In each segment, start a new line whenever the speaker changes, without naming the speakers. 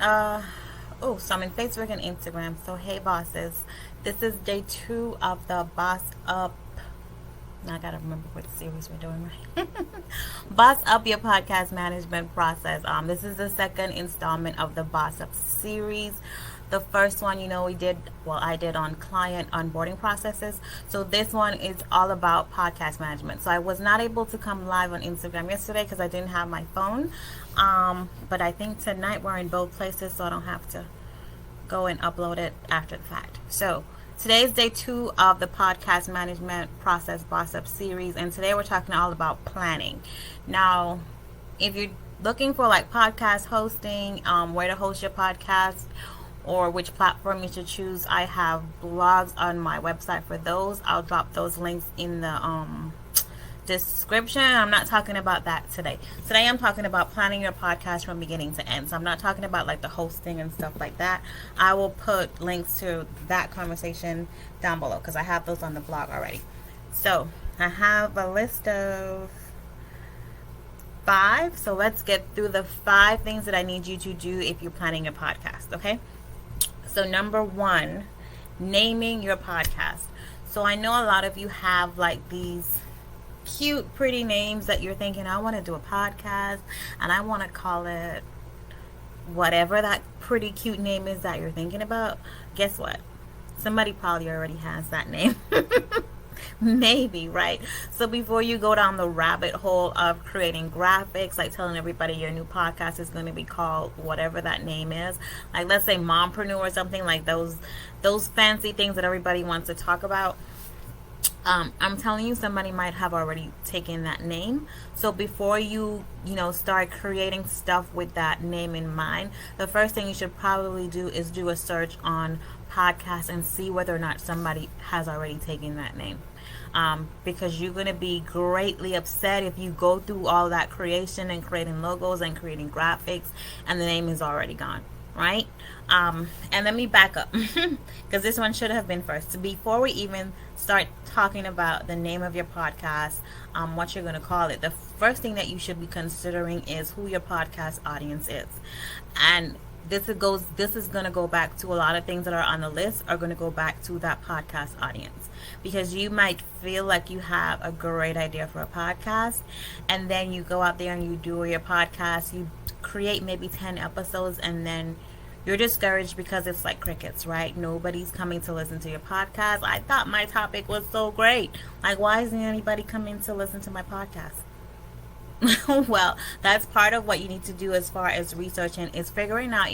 So I'm in Facebook and Instagram. So hey bosses, this is day 2 of the Boss Up. Now I gotta remember what series we're doing, right? Boss Up Your Podcast Management Process. This is the second installment of the Boss Up series. The first one, I did on client onboarding processes. So this one is all about podcast management. So I was not able to come live on Instagram yesterday because I didn't have my phone. But I think tonight we're in both places, so I don't have to go and upload it after the fact. So today is day 2 of the podcast management process Boss Up series, and today we're talking all about planning. Now, if you're looking for like podcast hosting, where to host your podcast, or which platform you should choose, I have blogs on my website for those. I'll drop those links in the description. I'm not talking about that today. Today I'm talking about planning your podcast from beginning to end. So I'm not talking about like the hosting and stuff like that. I will put links to that conversation down below because I have those on the blog already. So I have a list of 5. So let's get through the 5 things that I need you to do if you're planning your podcast. Okay. So number 1, naming your podcast. So I know a lot of you have like these cute, pretty names that you're thinking, I want to do a podcast and I want to call it whatever that pretty cute name is that you're thinking about. Guess what? Somebody probably already has that name. Maybe, right? So before you go down the rabbit hole of creating graphics, like telling everybody your new podcast is going to be called whatever that name is, like let's say mompreneur or something, like those fancy things that everybody wants to talk about, I'm telling you, somebody might have already taken that name. So before you start creating stuff with that name in mind, the first thing you should probably do is do a search on podcasts and see whether or not somebody has already taken that name. Because you're going to be greatly upset if you go through all that creation and creating logos and creating graphics and the name is already gone. Right? And let me back up because this one should have been first. Before we even start talking about the name of your podcast, what you're going to call it, the first thing that you should be considering is who your podcast audience is. And this is going to go back to a lot of things that are on the list are going to go back to that podcast audience, because you might feel like you have a great idea for a podcast and then you go out there and you do your podcast, you create maybe 10 episodes and then you're discouraged because it's like crickets, right? Nobody's coming to listen to your podcast. I thought my topic was so great. Like, why isn't anybody coming to listen to my podcast? Well, that's part of what you need to do as far as researching is figuring out,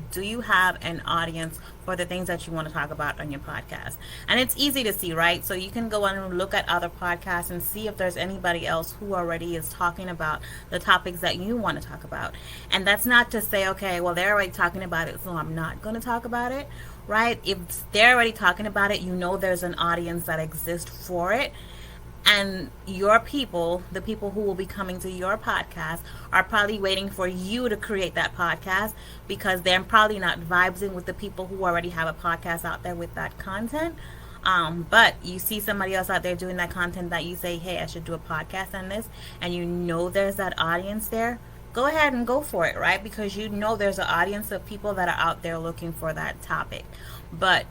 do you have an audience for the things that you want to talk about on your podcast? And it's easy to see, right? So you can go on and look at other podcasts and see if there's anybody else who already is talking about the topics that you want to talk about. And that's not to say, okay, well, they're already talking about it, so I'm not going to talk about it, right? If they're already talking about it, there's an audience that exists for it. And your people, the people who will be coming to your podcast, are probably waiting for you to create that podcast because they're probably not vibing with the people who already have a podcast out there with that content. But you see somebody else out there doing that content that you say, hey, I should do a podcast on this, and there's that audience there. Go ahead and go for it, right? Because there's an audience of people that are out there looking for that topic. But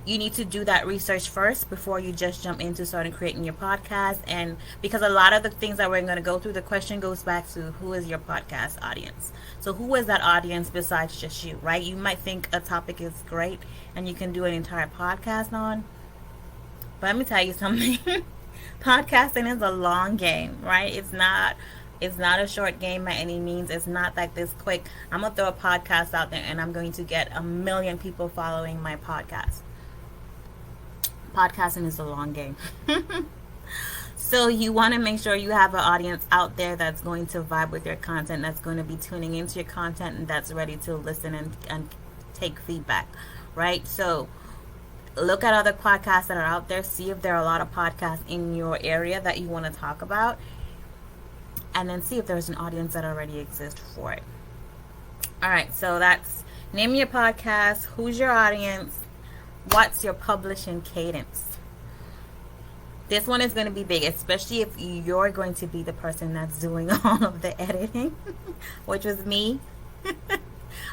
you need to do that research first before you just jump into starting creating your podcast. And because a lot of the things that we're going to go through, the question goes back to who is your podcast audience. So who is that audience besides just you, right? You might think a topic is great and you can do an entire podcast on. But let me tell you something. Podcasting is a long game, right? It's not a short game by any means. It's not like this quick, I'm going to throw a podcast out there and I'm going to get 1 million people following my podcast. Podcasting is a long game. So you want to make sure you have an audience out there that's going to vibe with your content, that's going to be tuning into your content, and that's ready to listen and take feedback, right? So look at other podcasts that are out there. See if there are a lot of podcasts in your area that you want to talk about, and then see if there's an audience that already exists for it. All right, so that's name your podcast, who's your audience, what's your publishing cadence. This one is going to be big, especially if you're going to be the person that's doing all of the editing, which was me.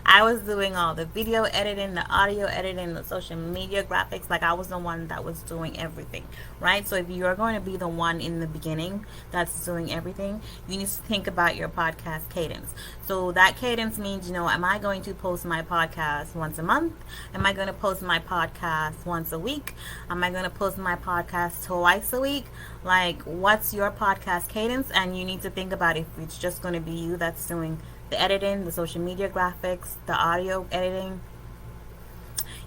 I was doing all the video editing, the audio editing, the social media graphics. Like, I was the one that was doing everything, right? So if you're going to be the one in the beginning that's doing everything, you need to think about your podcast cadence. So that cadence means, am I going to post my podcast once a month? Am I going to post my podcast once a week? Am I going to post my podcast twice a week? Like, what's your podcast cadence? And you need to think about if it's just going to be you that's doing the editing, the social media graphics, the audio editing.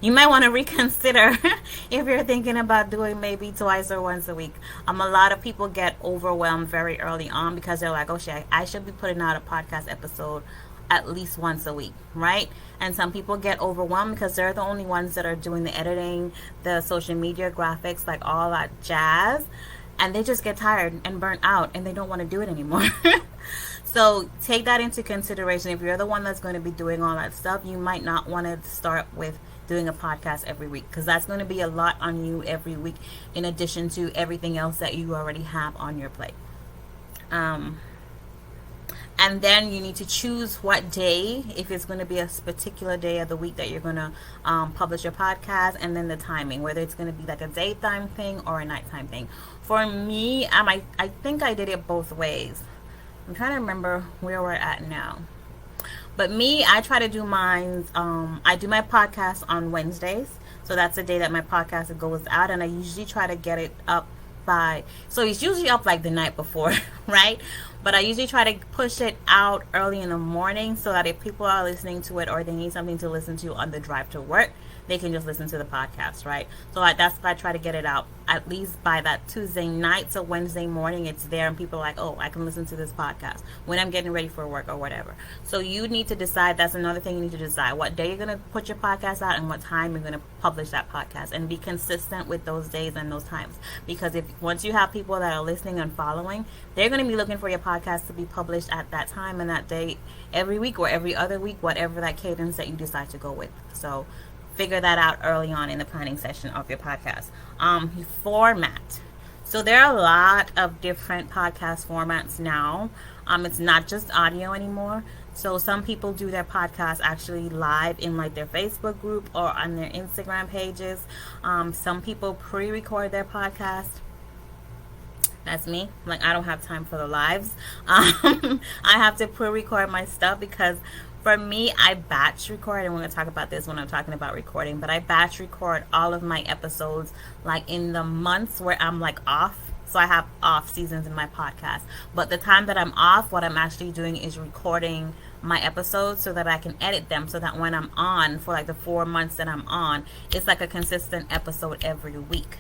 You might want to reconsider if you're thinking about doing maybe twice or once a week. A lot of people get overwhelmed very early on because they're like, oh shit, I should be putting out a podcast episode at least once a week, right? And some people get overwhelmed because they're the only ones that are doing the editing, the social media graphics, like all that jazz, and they just get tired and burnt out and they don't want to do it anymore. So take that into consideration. If you're the one that's going to be doing all that stuff, you might not want to start with doing a podcast every week, because that's going to be a lot on you every week, in addition to everything else that you already have on your plate. And then you need to choose what day, if it's going to be a particular day of the week that you're going to publish your podcast, and then the timing, whether it's going to be like a daytime thing or a nighttime thing. For me, I think I did it both ways. I'm trying to remember where we're at now. But me, I try to do mine, I do my podcast on Wednesdays. So that's the day that my podcast goes out. And I usually try to get it up so it's usually up like the night before, right? But I usually try to push it out early in the morning so that if people are listening to it or they need something to listen to on the drive to work, they can just listen to the podcast, right? So that's why I try to get it out at least by that Tuesday night. So Wednesday morning it's there and people are like, oh, I can listen to this podcast when I'm getting ready for work or whatever. So you need to decide. That's another thing you need to decide, what day you're going to put your podcast out and what time you're going to publish that podcast, and be consistent with those days and those times. Because if once you have people that are listening and following, they're going to be looking for your podcast to be published at that time and that day every week or every other week, whatever that cadence that you decide to go with. So figure that out early on in the planning session of your podcast. Format. So there are a lot of different podcast formats now. It's not just audio anymore. So some people do their podcast actually live in like their Facebook group or on their Instagram pages. Some people pre-record their podcast. That's me. Like, I don't have time for the lives. I have to pre-record my stuff because for me, I batch record, and we're going to talk about this when I'm talking about recording, but I batch record all of my episodes like in the months where I'm like off. So I have off seasons in my podcast. But the time that I'm off, what I'm actually doing is recording my episodes so that I can edit them, so that when I'm on for like the 4 months that I'm on, it's like a consistent episode every week,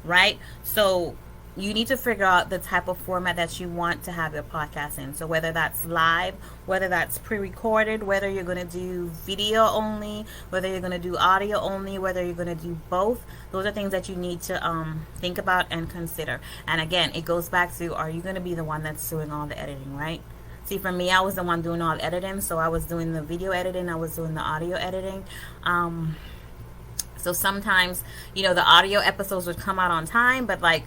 right? So you need to figure out the type of format that you want to have your podcast in. So whether that's live, whether that's pre-recorded, whether you're going to do video only, whether you're going to do audio only, whether you're going to do both, those are things that you need to think about and consider. And again, it goes back to, are you going to be the one that's doing all the editing, right? See, for me, I was the one doing all the editing. So I was doing the video editing, I was doing the audio editing. So sometimes, the audio episodes would come out on time, but like,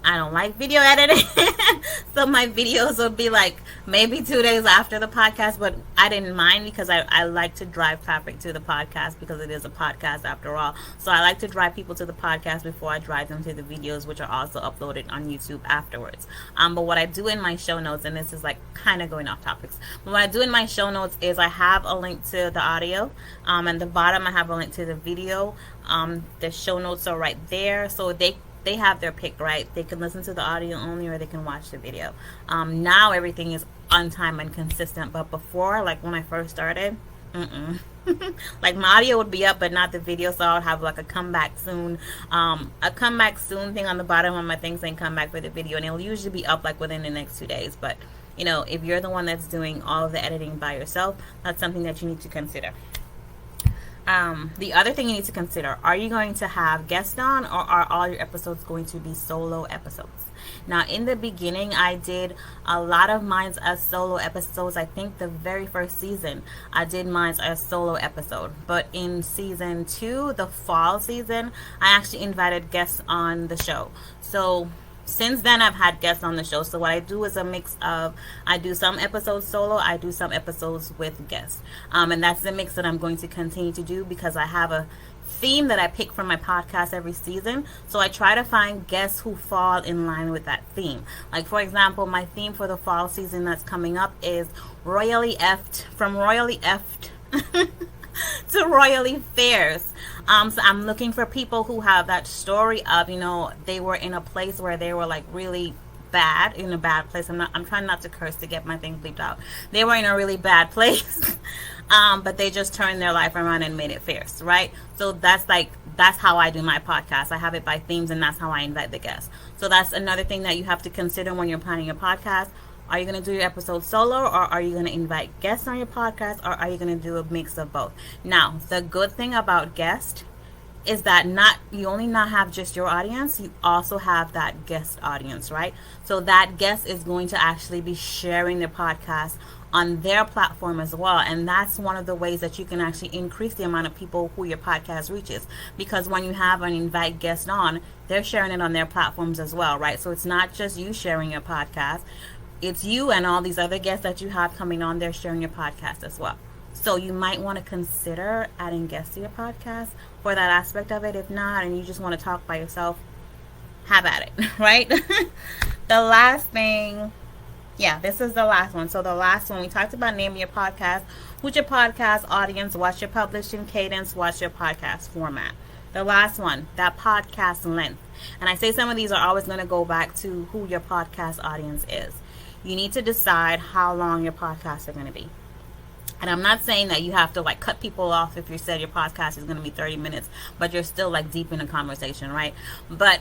I don't like video editing. So my videos would be like maybe 2 days after the podcast, but I didn't mind because I like to drive traffic to the podcast, because it is a podcast after all. So I like to drive people to the podcast before I drive them to the videos, which are also uploaded on YouTube afterwards. But what I do in my show notes, and this is like kind of going off topics, but what I do in my show notes is I have a link to the audio. And the bottom I have a link to the video. The show notes are right there, so they have their pick, right? They can listen to the audio only or they can watch the video. Now everything is on time and consistent, but before, like when I first started, like my audio would be up but not the video, so I would have like a come back soon thing on the bottom of my thing saying come back for the video, and it'll usually be up like within the next 2 days. But if you're the one that's doing all of the editing by yourself, that's something that you need to consider. The other thing you need to consider, are you going to have guests on, or are all your episodes going to be solo episodes? Now, in the beginning, I did a lot of mine as solo episodes. I think the very first season, I did mine as solo episode. But in season 2, the fall season, I actually invited guests on the show. So Since then, I've had guests on the show. So what I do is a mix of, I do some episodes solo, I do some episodes with guests. And that's the mix that I'm going to continue to do, because I have a theme that I pick from my podcast every season. So I try to find guests who fall in line with that theme. Like, for example, my theme for the fall season that's coming up is Royally Effed, from Royally Effed to Royally Fierce. So I'm looking for people who have that story of, they were in a place where they were like really bad, in a bad place. I'm trying not to curse to get my thing bleeped out. They were in a really bad place, but they just turned their life around and made it fierce, right? So that's how I do my podcast. I have it by themes, and that's how I invite the guests. So that's another thing that you have to consider when you're planning your podcast. Are you going to do your episode solo, or are you going to invite guests on your podcast, or are you going to do a mix of both? Now, the good thing about guests is that you only not have just your audience, you also have that guest audience, right? So that guest is going to actually be sharing their podcast on their platform as well. And that's one of the ways that you can actually increase the amount of people who your podcast reaches, because when you have an invite guest on, they're sharing it on their platforms as well, right? So it's not just you sharing your podcast, it's you and all these other guests that you have coming on, they're sharing your podcast as well. So you might want to consider adding guests to your podcast for that aspect of it. If not, and you just want to talk by yourself, have at it, right? The last thing, this is the last one. So the last one, we talked about naming your podcast, who's your podcast audience, what's your publishing cadence, what's your podcast format. The last one, that podcast length. And I say some of these are always going to go back to who your podcast audience is. You need to decide how long your podcasts are going to be. And I'm not saying that you have to cut people off if you said your podcast is going to be 30 minutes, but you're still deep in a conversation, right? But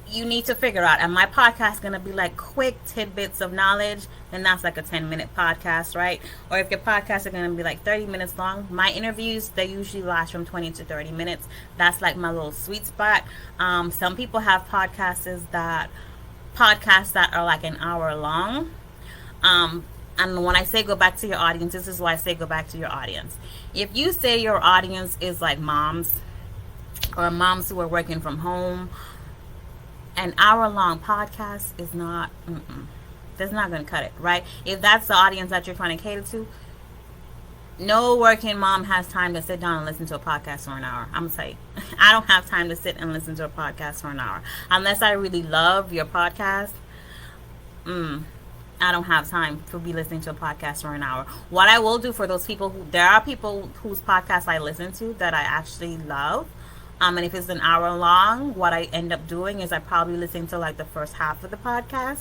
you need to figure out, am my podcast going to be quick tidbits of knowledge? Then that's a 10-minute podcast, right? Or if your podcasts are going to be 30 minutes long, my interviews, they usually last from 20 to 30 minutes. That's my little sweet spot. Some people have podcasts that are an hour long. And when I say go back to your audience, this is why I say go back to your audience. If you say your audience is moms, or moms who are working from home, an hour-long podcast is not, that's not going to cut it, right? If that's the audience that you're trying to cater to, no working mom has time to sit down and listen to a podcast for an hour. I'm going to tell you, I don't have time to sit and listen to a podcast for an hour. Unless I really love your podcast, I don't have time to be listening to a podcast for an hour. What I will do for those people there are people whose podcasts I listen to that I actually love. And if it's an hour long, what I end up doing is I probably listen to the first half of the podcast,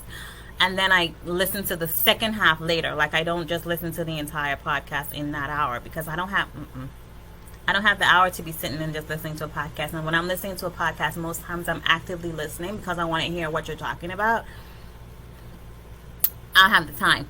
and then I listen to the second half later. I don't just listen to the entire podcast in that hour, because I don't have the hour to be sitting and just listening to a podcast. And when I'm listening to a podcast, most times I'm actively listening because I want to hear what you're talking about. I have the time.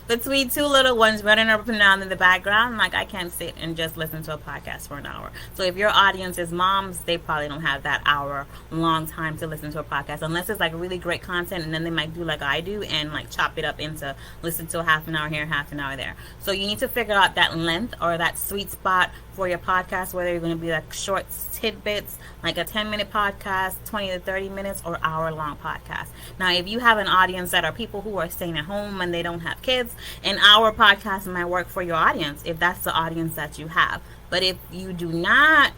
Between two little ones running up and down in the background, I can't sit and just listen to a podcast for an hour. So if your audience is moms, they probably don't have that hour long time to listen to a podcast, unless it's really great content, and then they might do like I do and chop it up into listen to a half an hour here, half an hour there. So you need to figure out that length or that sweet spot for your podcast, whether you're going to be short tidbits, a 10-minute podcast, 20 to 30 minutes, or hour-long podcast. Now, if you have an audience that are people who are staying at home and they don't have kids, an hour podcast might work for your audience if that's the audience that you have. But if you do not,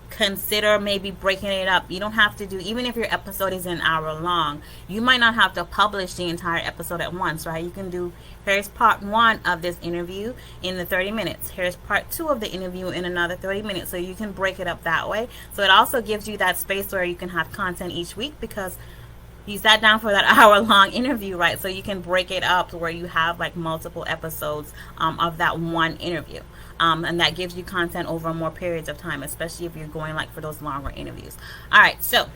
consider maybe breaking it up. You don't have to do, even if your episode is an hour long, you might not have to publish the entire episode at once, right? You can do, here's part 1 of this interview in the 30 minutes. Here's part 2 of the interview in another 30 minutes. So you can break it up that way. So it also gives you that space where you can have content each week, because you sat down for that hour-long interview, right? So you can break it up to where you have multiple episodes of that one interview. And that gives you content over more periods of time, especially if you're going for those longer interviews. All right, so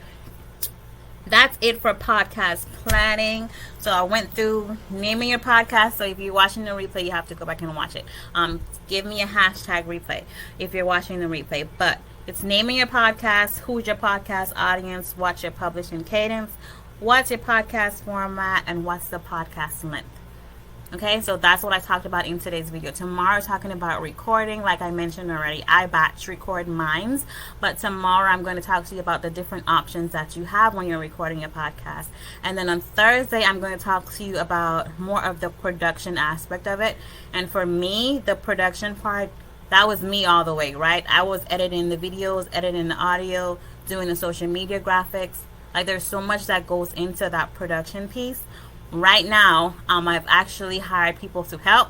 that's it for podcast planning. So I went through naming your podcast. So if you're watching the replay, you have to go back and watch it. Give me a hashtag replay if you're watching the replay. But it's naming your podcast, who's your podcast audience, what's your publishing cadence, what's your podcast format, and what's the podcast length. Okay, so that's what I talked about in today's video. Tomorrow, talking about recording. Like I mentioned already, I batch record mines, but tomorrow I'm going to talk to you about the different options that you have when you're recording a podcast. And then on Thursday, I'm going to talk to you about more of the production aspect of it. And for me, the production part, that was me all the way, right? I was editing the videos, editing the audio, doing the social media graphics. Like, there's so much that goes into that production piece. Right now, I've actually hired people to help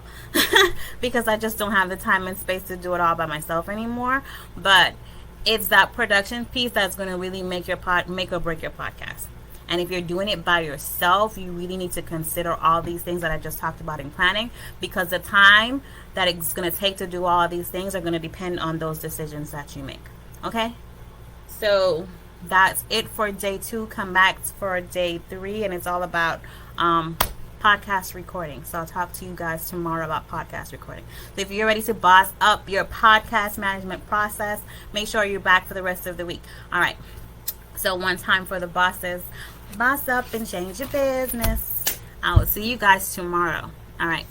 because I just don't have the time and space to do it all by myself anymore. But it's that production piece that's going to really make or break your podcast. And if you're doing it by yourself, you really need to consider all these things that I just talked about in planning, because the time that it's going to take to do all of these things are going to depend on those decisions that you make. Okay? So that's it for day 2. Come back for day 3, and it's all about podcast recording. So I'll talk to you guys tomorrow about podcast recording. So if you're ready to boss up your podcast management process, make sure you're back for the rest of the week. All right. So one time for the bosses, boss up and change your business. I will see you guys tomorrow. All right.